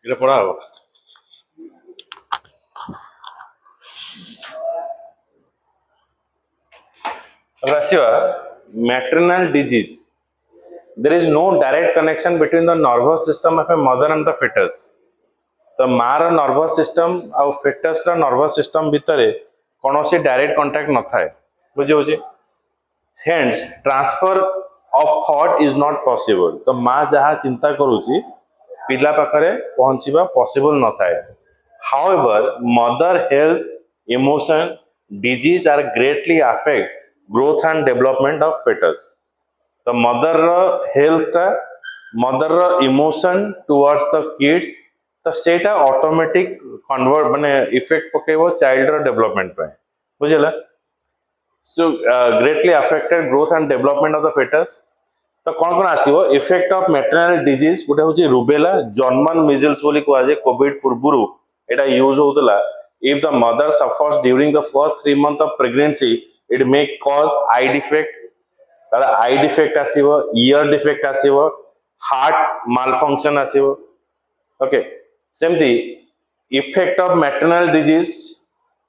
এটা পড়া হবো আসিবা maternal disease. There is no direct connection between the nervous system of a mother and the fetus. तो मार nervous system आउ foetus रा नर्वस सिस्टम भितर कौन सी डायरेक्ट कांटेक्ट न थाए बुझे बुझे hence transfer of thought is not possible तो माँ जहाँ चिंता करूची पिला पाखरे पहुंचीबा पॉसिबल न थाए however mother health emotion disease are greatly affect growth and development of fetus तो mother health mother emotion towards the kids तो सेटा ऑटोमेटिक कन्वर्ट माने इफेक्ट पकेबो चाइल्ड रो डेवलपमेंट पे बुझला so greatly affected growth and development of the fetus तो कौन कौन आसीबो इफेक्ट ऑफ मैटरनल डिजीज गोटे होची रुबेला जर्मन मिजल्स बोली कुआ जे कोविड पूर्वरु एटा यूज होतला if the mother suffers during the first 3 month of pregnancy it may cause eye defect ताला आई डिफेक्ट आसीबो ईयर डिफेक्ट आसीबो हार्ट मालफंक्शन आसीबो ओके सेमती effect of maternal disease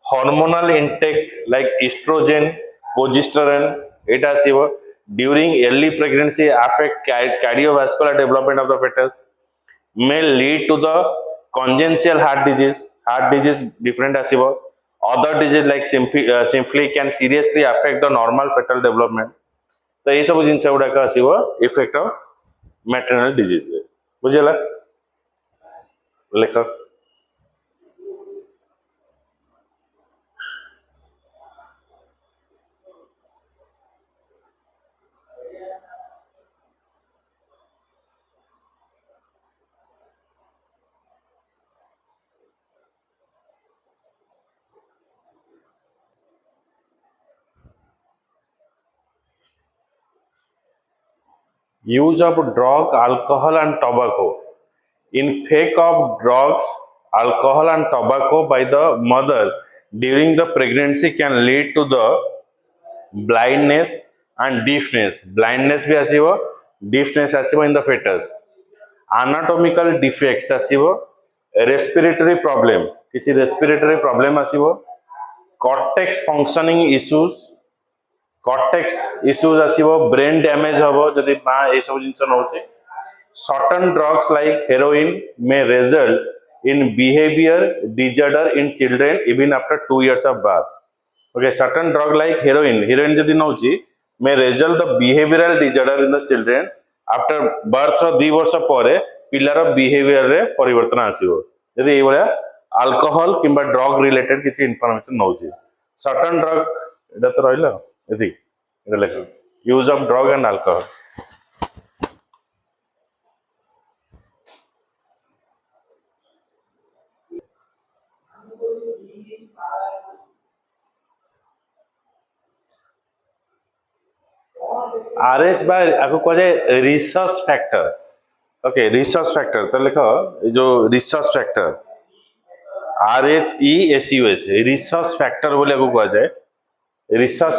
hormonal intake like oestrogen progesterone एटा आसीबो during early pregnancy affect cardiovascular development of the fetus may lead to the congenital heart disease different आसीबो other disease like simply can seriously affect the normal fetal development तो ये सब जिनस गुड़ाक आसीबो effect of maternal disease बुझला लेख use of drug alcohol and tobacco intake of drugs alcohol and tobacco by the mother during the pregnancy can lead to the blindness and deafness भी आसीबो deafness आसीबो in the fetus anatomical defects आसीबो respiratory problem किछि respiratory problem आसीबो cortex functioning issues आसीबो brain damage हबो जदि मां ए सब जिंस नहोचे certain drugs like heroin may result in behavior disorder in children even after 2 years of birth okay certain drug like heroin जदि नहोची may result the behavioral disorder in the children after birth रो 2 वर्ष परे पिलार behavior रे परिवर्तन आसीबो जदि ए भलिया alcohol किंबा ड्रग रिलेटेड किछि इंफॉर्मेशन नहोची certain drug एटा तो रहइला एथि एटा लेख use of drug and alcohol RH by आको कह जाए rhesus factor okay rhesus factor तो लिखो जो rhesus factor RHESUS rhesus factor बोले आको कह जाए रिसर्च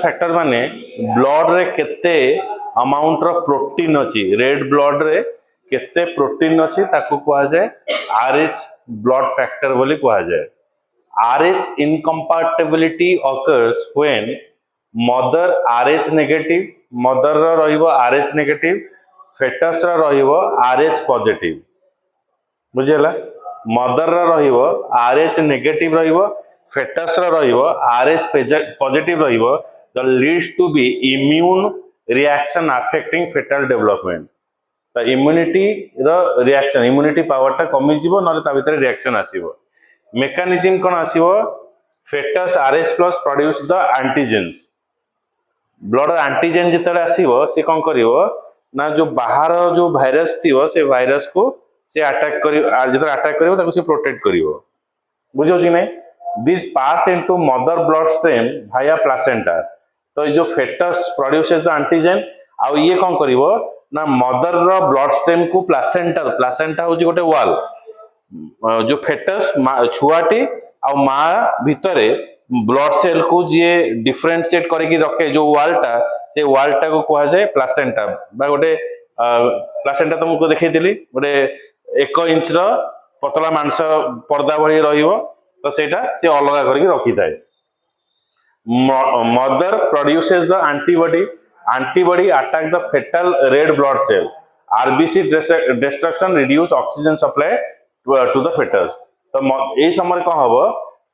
फैक्टर माने ब्लड रे केते अमाउंट रो प्रोटीन अछि रेड ब्लड रे केते प्रोटीन अछि ताको कह जाए RH ब्लड फैक्टर बोली कह जाए RH incompatibility occurs when mother RH negative mother रो रहिबो RH negative fetus रो रहिबो RH positive बुझेला मदर रो रहिबो RH negative रहिबो fetus रो रहिबो RH positive रहिबो the leads to be immune reaction affecting fetal development तो immunity रो reaction immunity power टा कमी जिवो नले ता भितर reaction आसीबो मेकानिज्म कोन आसीबो fetus RH plus produce the antigens blood antigen जितले आसीबो से कोन करिवो ना जो बाहर जो वायरस थिवो से वायरस को से अटैक करिवो जितले अटैक करिवो ताको से प्रोटेक्ट करिवो बुझो छी नै this pass into mother blood stream via placenta तो जो fetus produces the antigen आ ये कोन करिवो ना मदर रो ब्लड स्ट्रीम को प्लासेंटा होची गोटे वॉल जो fetus छुआटी आ मां भितरे ब्लड सेल को जे डिफरेंशिएट करके रखे जो वाल टा से वाल टा को कहा जाए प्लासेंटा बा गोटे प्लासेंटा तुमको देखी गोटे 1 इंच पतला मांस पर्दा भली तो सेटा से अलग करके रखी थाए mother produces the antibody attack the fetal red blood cell RBC destruction reduce oxygen supply to the fetus तो यही समय कौन हम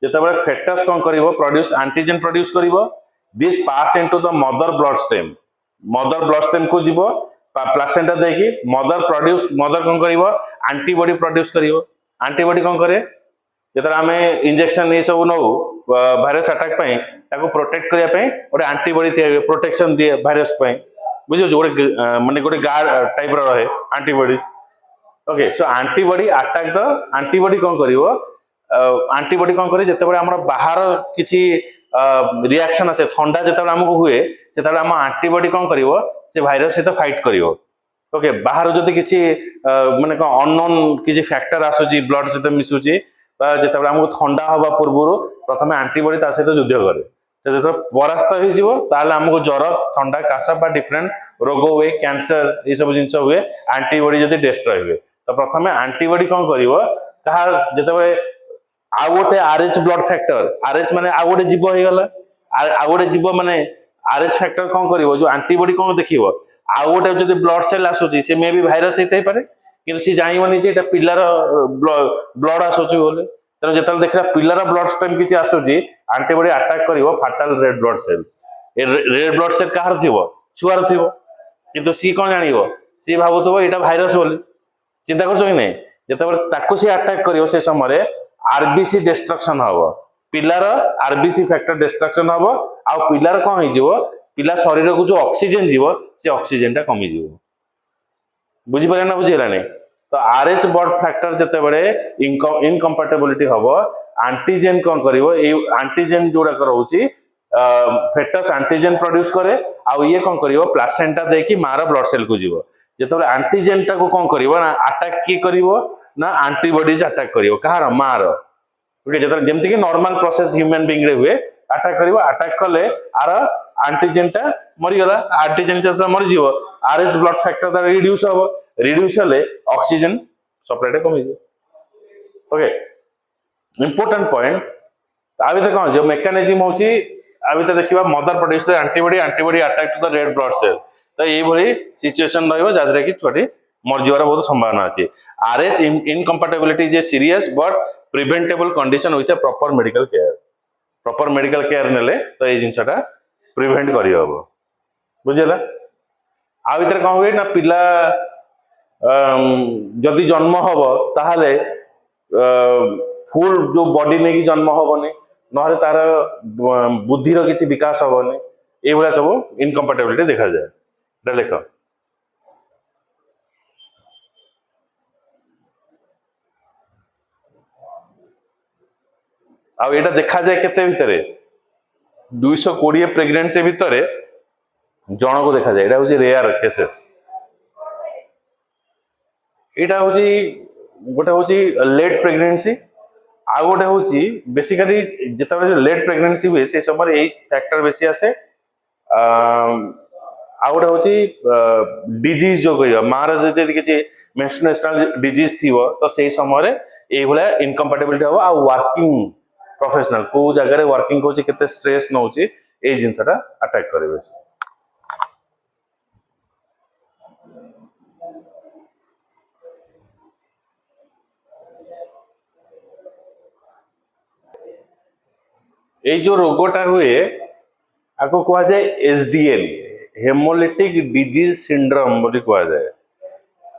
जिते fetus कौन करिवो produce antigen produce करिवो this pass into the mother blood stream को जीवो प्लासेंटा देकी मदर कौन करिवो antibody produce करिवो antibody कौन करे जिते आम इंजेक्शन ये सब नौ भाइरस अटैक ताको प्रोटेक्ट करने गोटे आंटीबॉडी प्रोटेक्शन दिए भाइरस बुझे गोटे माने गोटे गार्ड टाइप रहे आंटीबॉडीज ओके सो आंटीबॉडी अटैक द आंटीबॉडी कौन करिवो आंटीबॉडी कौन करे जेतेबेले हमर बाहर किछि रिएक्शन आसे ठंडा जेतेबेले हमको हुए सेतेबेले हम आंटीबॉडी कौन करिवो से भाइरस सहित फाइट करिवो ओके बाहर जदि किछि माने कोन अननोन किछि फैक्टर आसुची ब्लड सहित मिसुची जिते आमको ठंडा हवा पूर्व प्रथम आंटीबॉडी ता सहित युद्ध करे जो परास्त होमको ज्वर ठंडा काश बा डिफरेंट रोग हुए कैंसर ये सब जिन हुए आंटीबॉडी जब डिस्ट्रॉय हुए तो प्रथम आंटीबॉडी कौन कर जिते आउ गोटे आरएच ब्लड फैक्टर आरएच माने आउ गोटे जीव हो गला आउ गोटे जीव माने आरएच फैक्टर कौन कर जो आंटीबॉडी कौन देख आउ गोटे जो ब्लड सेल आसूची से मे भी भाइरस होता है कि सी जानवनी जे पिलार ब्लड आसूची बोले तेना जो देखा पिलार ब्लड स्ट्रीम किसी आसूची आंटीबॉडी अटैक करिवो fetal red blood cells red blood cell कहार थिवो छुआर थिवो किंतु सी कौन जानिवो सी भाबुथबो एटा भाइरस बोली चिंता करछो कि नहीं जेतेबेले ताको सी अटैक करिवो से समय आरबीसी डिस्ट्रक्शन हबो पिलार आरबीसी फैक्टर डिस्ट्रक्शन हबो आ पिलार कौन हो जिवो पिला शरीर को जो ऑक्सीजन जीवो से ऑक्सीजन टा कमी जीवो बुझी पारे ना बुझीलानी तो आरएच ब्लड फैक्टर जितेबले इनकम्पाटेबिलिटी हम आंटीजेन कौन कर आंटीजेन जोड़ा रोचे फेटस आंटीजेन प्रोड्यूस करे आउ ये कौन कर प्लासेंटा देकी मार ब्लड सेल को जीव जिते आंटीजेन टा को कौन कर अटैक किए कर ना आंटीबॉडीज अटैक कर कहार मार ओके जमती कि नॉर्मल प्रोसेस ह्यूमन बीइंग रे हुए अटैक कर अटैक कले आर आंटीजेन टा मरीगला आंटीजेन जो मरीज आरएच ब्लड फैक्टर तार रिड्यूस हम रिड्यूस हेले ऑक्सीजन सप्लाई कमी ओके इंपोर्टेंट पॉइंट आ भीतर कौन जो मेकानिज्म होची आ भीतर देखिबा mother produce antibody attack to the red blood cell तो ये भली सिचुएशन रहइबो जादरे कि छोटी मर जीवार बहुत संभावना अछि RH incompatibility is a serious but preventable condition with A proper medical care नेले तो ये जिंसटा प्रिवेंट करि हबो बुझिला आ भीतर कौन हुए ना पिला जदि जन्म हम ताहले फुल जो बॉडी नहीं जन्म हेनी ना तार बुद्धिर किसी विकास हेनी ये सब इनकम्पैटिबिलिटी देखा जाए लेख आ एटा देखा जाए केते भितरे 220 प्रेगनेंसी भितरे जन को देखा जाए एटा होची रेयर केसेस एटा होची गोटे होची लेट प्रेगनेंसी आ गोटे होची बेसिकली जेतबे लेट प्रेगनेंसी हुए से समय एई फैक्टर बेसी आसे आ गोटे होची डिजीज जो कहियो मार जदि किछि मेंस्ट्रुएशनल डिजीज थिवो तो सेही समय एई भला इनकम्पैटिबिलिटी हो आ वर्किंग प्रोफेशनल को जगह वर्किंग होची केते स्ट्रेस नउची एई जिंसटा अटैक करबे ये जो रोगटा हुए आपको कहा जाए एसडीएन हेमोलिटिक डिजीज सिंड्रोम बोली कहा जाए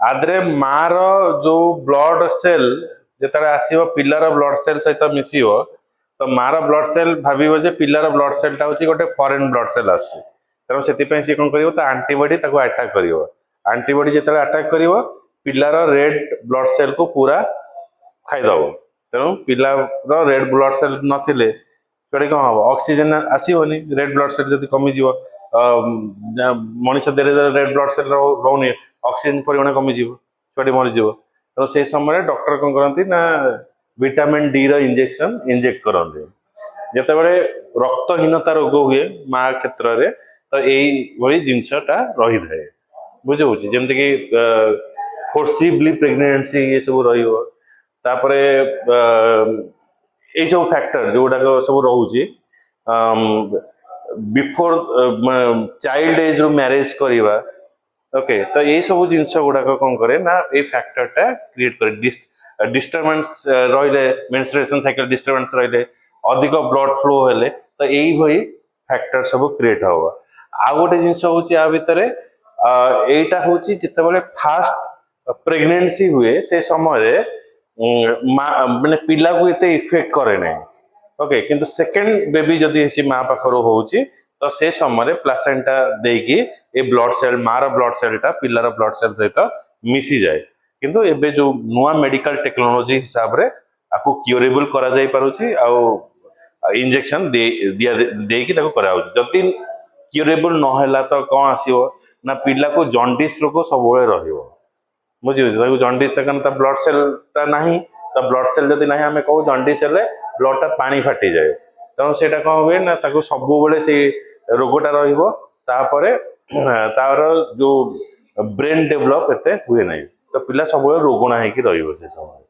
आदरे मार जो ब्लड सेल जिते आसो पिलार ब्लड सेल सहित मिसिव तो मार ब्लड सेल भाव पिलार ब्लड सेलटा हूँ गोटे फॉरेन ब्लड सेल आसुची तेणु से सी कौन कर आंटीबॉडी अटैक कर आंटीबॉडी जिते अटैक कर पिलार रेड ब्लड सेल को पूरा खाईदब तेणु पिलार रेड ब्लड सेल नथिले कौन हम ऑक्सीजन आसोनी रेड ब्लड सेल जब कमिज मनीष देह रेड ब्लड सेल रोनी ऑक्सीजन परिमाण कमिज छुआटी मरीज तो से समय डॉक्टर कौन करती ना विटामिन डी इंजेक्शन इंजेक्ट करते जितेबाला रक्तहीनता रोग हुए माँ क्षेत्र में तो यही जिनसटा रही थाए बुझे जमती कि फोर्सिबली प्रेगनेंसी ये सब रहिबो तापरे ये सब फैक्टर जोड़ा सब रोचे बिफोर चाइल्ड एज रू मैरिज करवा ओके तो ये सब जिनस गुड़ाक कौन करे ना ये फैक्टरटा क्रिएट करे डिस्टर्बेंस रहिले मेंस्ट्रुएशन साइकिल डिस्टर्बेंस रहिले अधिक ब्लड फ्लो हेले तो यही भई फैक्टर सब क्रिएट होगा आ गोटे जिनस होची आ भितरे एटा होची जितेबाला फास्ट प्रेगनेंसी हुए से समय माने पिला को एते इफेक्ट करे ना ओके किंतु सेकंड बेबी जदि सी माँ पाखर होची तो से समय प्लासेंटा देकी ए ब्लड सेल मार ब्लड सेलटा पिलार ब्लड सेल सहित मिसी जाए किंतु एबे जो नुआ मेडिकल टेक्नोलॉजी हिसाब रे आपको क्यूरेबल करा जाई पारुची आ इंजेक्शन देकी ताको करा होची जदि क्यूरेबल न होला तो कौन आसीबो ना पिला को जॉन्डिस रोग सब रहिबो बुझी जॉन्डिस ता ब्लड सेल ता नहीं तो ब्लड सेल जदि नहीं आमे कहू जॉन्डिस हेले ब्लड टा पानी फाटी जाए तेणु से कौन हुए ना सब से रोगटा रहिबो तापरे तार जो ब्रेन डेभलप एते हुए नहीं तो पिला सब रोगणा होगी रहिबो से समय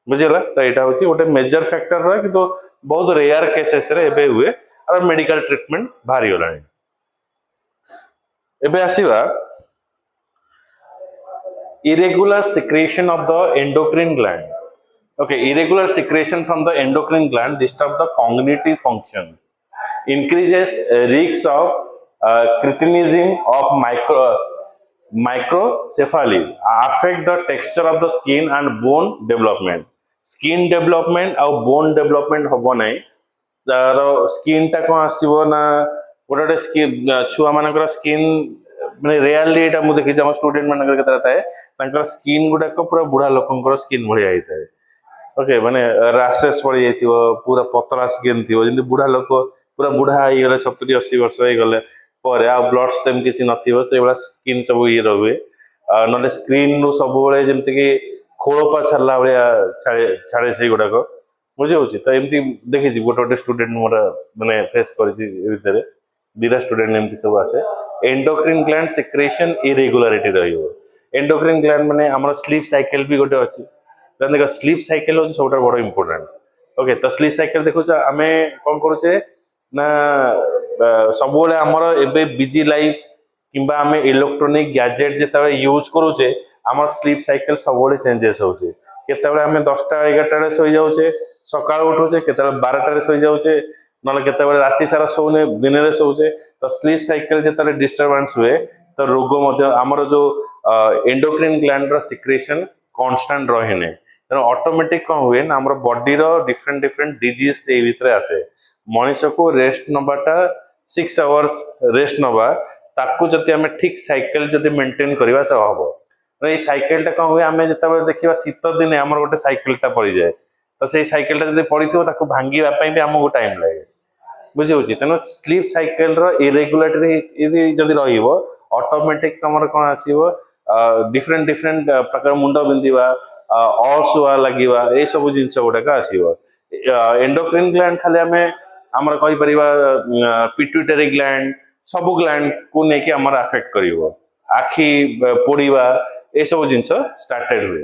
बुझीगला तो यहाँ हूँ गोटे मेजर फैक्टर रहे कि बहुत रेयर केसेस रे एबे हुए और मेडिकल ट्रीटमेंट बाहरी गलानी एबे आसीबा irregular secretion of the endocrine gland. Okay, irregular secretion from the endocrine gland disturb the cognitive functions, increases risks of cretinism of microcephaly, affect the texture of the skin and bone development. Skin development और bone development होबो नहीं तार skin टा कौन आसीबो ना गोटे skin छुआ मानकर स्किन माने रियली एटा मु देखि हम स्टूडेंट मानकर केतरा थाए तांकर स्किन गुडाक पूरा बुढ़ा लोकंकर स्किन भଳି आइ थाए ओके माने रैशेस पड़ी जाइथिबो पूरा पतला स्किन थिबो जेंति बुढ़ा लोक पूरा बुढ़ा आइ गले 70 80 वर्ष होई गले पर आ ब्लड स्टेम किछि नथिबो तो एबा स्किन सब ये रहुए नले स्क्रीन रो सब बळे जेंति कि खोळपा छल्ला भଳିया छाड़े से गुडाक बुझे होची तो एमती देखि जी गोटे स्टूडेंट मोर माने फेस करिछि भितरे दीरा स्टूडेंट एमती सब आसे एंडोक्रिन ग्लैंड सिक्रेशन इरेगुलारिटी रहिबो एंडोक्रिन ग्लैंड माने हमर स्लीप साइकिल भी गोटे अछि देखो स्लीप साइकिल होची सबटा बड़ इंपोर्टेंट ओके तो स्लीप साइकिल देखो आमे कोन करूचे ना सब बेले हमर एबे बिजी लाइफ किंबा आमे इलेक्ट्रॉनिक गैजेट जेता यूज करूचे हमर स्लीप साइकिल सब बेले चेंजेस होचे केतेबेले आमे 10टा 11टा रे सोई जाउचे सकाळ उठुचे केतेबेले 12टा रे सोई जाउचे नले केतेबेले राति सारा सोउने दिन रे सोउचे तो स्लीप साइकिल जेता डिस्टर्बेंस हुए तो रोग मध्य हमर जो एंडोक्रिन ग्लैंड रो सिक्रेशन कांस्टेंट रहे तेना ऑटोमेटिक कौन हुए ना हमर बॉडी रो डिफरेंट डिफरेंट डिजीज से भितर आसे मनुष्य को रेस्ट नबाटा 6 आवर्स रेस्ट नबा ताकू जति हमें ठीक साइकिल जति मेंटेन करबा से हबो ए साइकिल टा कौन हुए हमें जतबे देखिबा शीत दिन हमर गोटे साइकिल टा पड़ी जाए तो से साइकिल टा जति पड़िथिबो ताकू भांगीबा पई भी हमको टाइम लागे बुझे होची तेनो स्लीप साइकिल रो इरेगुलरिटी जति रहिबो ऑटोमेटिक तमर कोन आसीबो डिफरेंट डिफरेंट प्रकार मुंड बिंदिबा अलसुआ लगिबा ए सब जिंस गुडाक आसीबो एंडोक्रिन ग्लैंड खाली हमें हमर कहि परिबा पिट्यूटरी ग्लैंड सब ग्लैंड को नेकी हमर अफेक्ट करिवो आखी पोड़ीबा ए सब जिंस स्टार्टेड हुए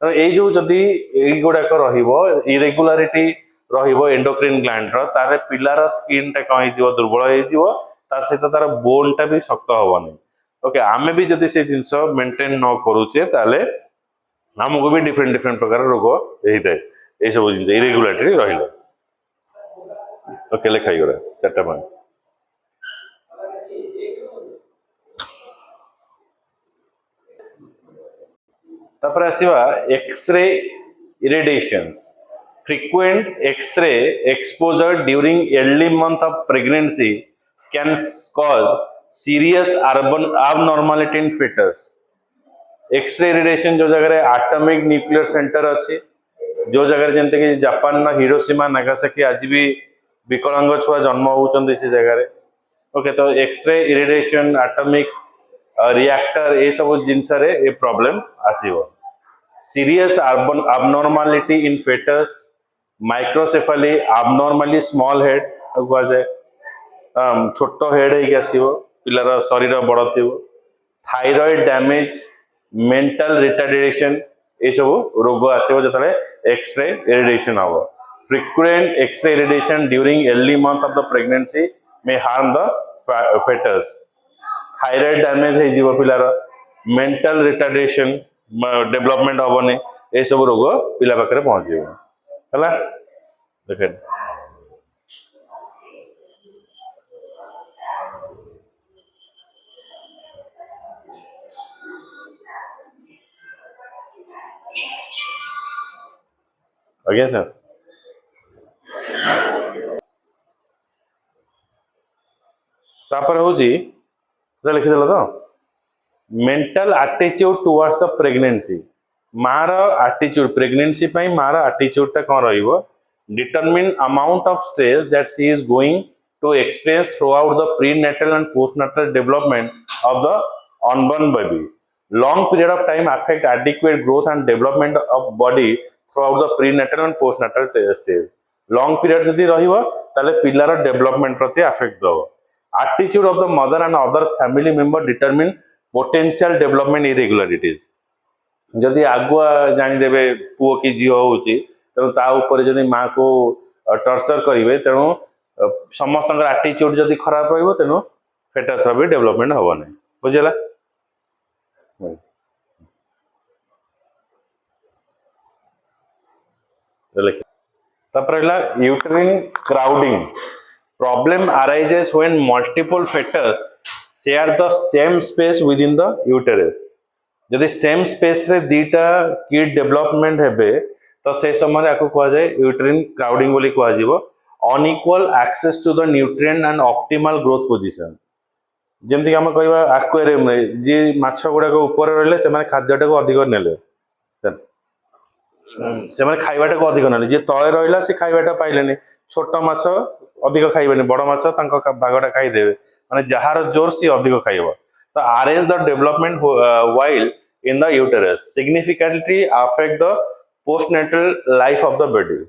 तो ए जो जदी ए गुडाक रहिबो इरेगुलारिटी रहिबो एंडोक्रिन ग्लैंड रो तारे पिलार स्किन टा कहि जिवो दुर्बल हे जिवो ता सहित तार बोन टा भी शक्त होबनी ओके आमे भी जदी से जिंस मेंटेन न करूचे ताले हमको भी डिफरेंट डिफरेंट प्रकार रोग होइते ए सब जिंस इरेगुलारिटी रहिलो ओके लेखाई गरा चारटा पॉइंट तापर आसीबा X-ray irritations frequent X-ray exposure during early month of pregnancy can cause serious abnormality in fetus. X-ray radiation जो जगह एटॉमिक न्यूक्लियर सेंटर अच्छी जो जगह जमते कि जापान ना हिरोशिमा नागासाकी आज भी विकलांग छुआ जन्म होउचंदी से जगह रे ओके तो एक्सरे इरिटेशन एटॉमिक रिएक्टर ए सब जिंस रे ए प्रॉब्लम आसीबो serious abnormality in fetus microcephaly abnormally small head कह जाए छोट हेड है आसीबो पिलार शरीर बड़ थिबो थायराइड डैमेज मेंटल रिटार्डेशन ये सब रोग आसो जो एक्सरे इरिटेशन हम frequent x ray irradiation during early month of the pregnancy may harm the foetus thyroid damage हो पिलार मेंटल रिटार्डेशन डेवलपमेंट हेनी ये सब रोग पिला पाखे पहुंच है देख आज्ञा सर तापर हूँ लिखिदेल तो mental attitude towards the pregnancy मार एटीट्यूड प्रेगनेंसी मार एटीट्यूड कौन रहिबो determine amount of stress that she is going to experience throughout the prenatal and postnatal development of the unborn baby long period of time affect adequate growth and development of body throughout the prenatal and postnatal stage long period जदि रहिबो ताले पिलार development प्रति affect दबो attitude of the mother and other family member determine potential development irregularities जदि आगुआ जानीदेवे पुओ कि झील हो तेणु तापर माँ को टर्चर करेंगे तेणु समस्त एटीट्यूड जदि खराब रेणु फेटस भी डेवलपमेंट हम ना बुझेगा uterine crowding problem arises when multiple fetus share the same space within the uterus जदि सेम स्पेस रे दीटा किड डेवलपमेंट हेबे तो से समय आपको कहा जाए यूटेरिन क्राउडिंग बोली कहा जीवो unequal access to the nutrient and optimal growth position जेमति हम कहबा एक्वेरियम रे जे माछ गुडा को ऊपर रहले से माने खाद्यटा को अधिक नेले से माने खाइबाटा को अधिक नेले जे तळे रहला से खाइबाटा पाइलेनी छोट माछ अधिक खाइबेनी बड़ माछ तांको भागटा खाइ देबे माने जहार जोर सी अधिक खाइबो तो arrest the development while in the uterus significantly affect the postnatal life of the body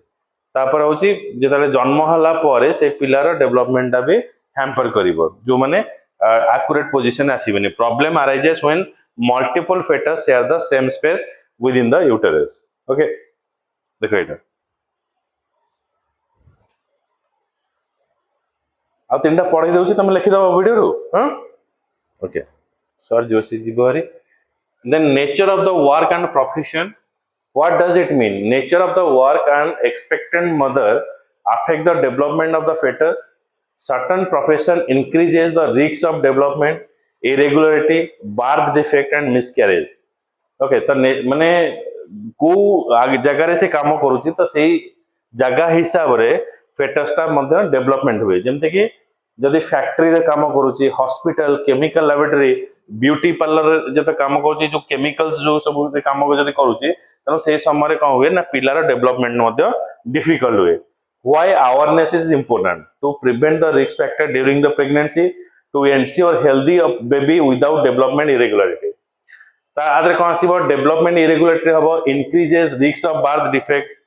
तापर होची जेताले जन्म हला परे से पिलार डेवलपमेंट भी हैम्पर करिवो जो माने एक्यूरेट पोजीशन आसीबेनी problem arises when multiple fetus share the same space within the uterus okay देखो एटा आ तीनटा पढाई देउची तुम लिखि दबो वीडियो रो हां ओके सर जोशी जीवरी then nature of the work and profession what does it mean nature of the work and expectant mother affect the development of the fetus certain profession increases the risk of development irregularity birth defect and miscarriage okay तो माने को जगह रे से काम करूची तो सेही जगह हिसाब रे fetus ता मध्ये डेवलपमेंट हुए जेमते कि जदि फैक्ट्री रे काम करूची hospital chemical laboratory beauty parlour जते काम करूची जो केमिकल्स जो सब काम जदि करूची तनो से समय रे कोन हुए ना पिलार डेवलपमेंट मध्ये डिफिकल्ट हुए why awareness is important to prevent the risk factor during the pregnancy to ensure healthy baby without development irregularity ता आदरे कोन आसीबो डेवलपमेंट इरेगुलारिटी हबो increases risk of birth defect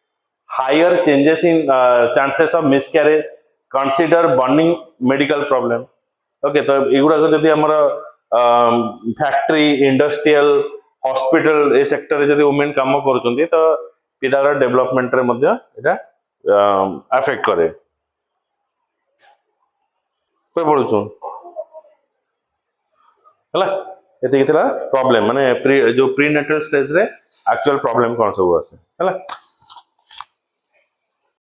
higher changes in chances of miscarriage consider burning medical problem okay तो एगुड़ा जदि हमर factory industrial hospital ए सेक्टर जदि वुमेन काम करूछंती तो पिलार डेवलपमेंट रे मध्ये एटा अफेक्ट करे कोइ बोलुछु हला एते कितला प्रॉब्लम माने जो प्रीनेटल स्टेज रे एक्चुअल प्रॉब्लम कोन सब आसे हला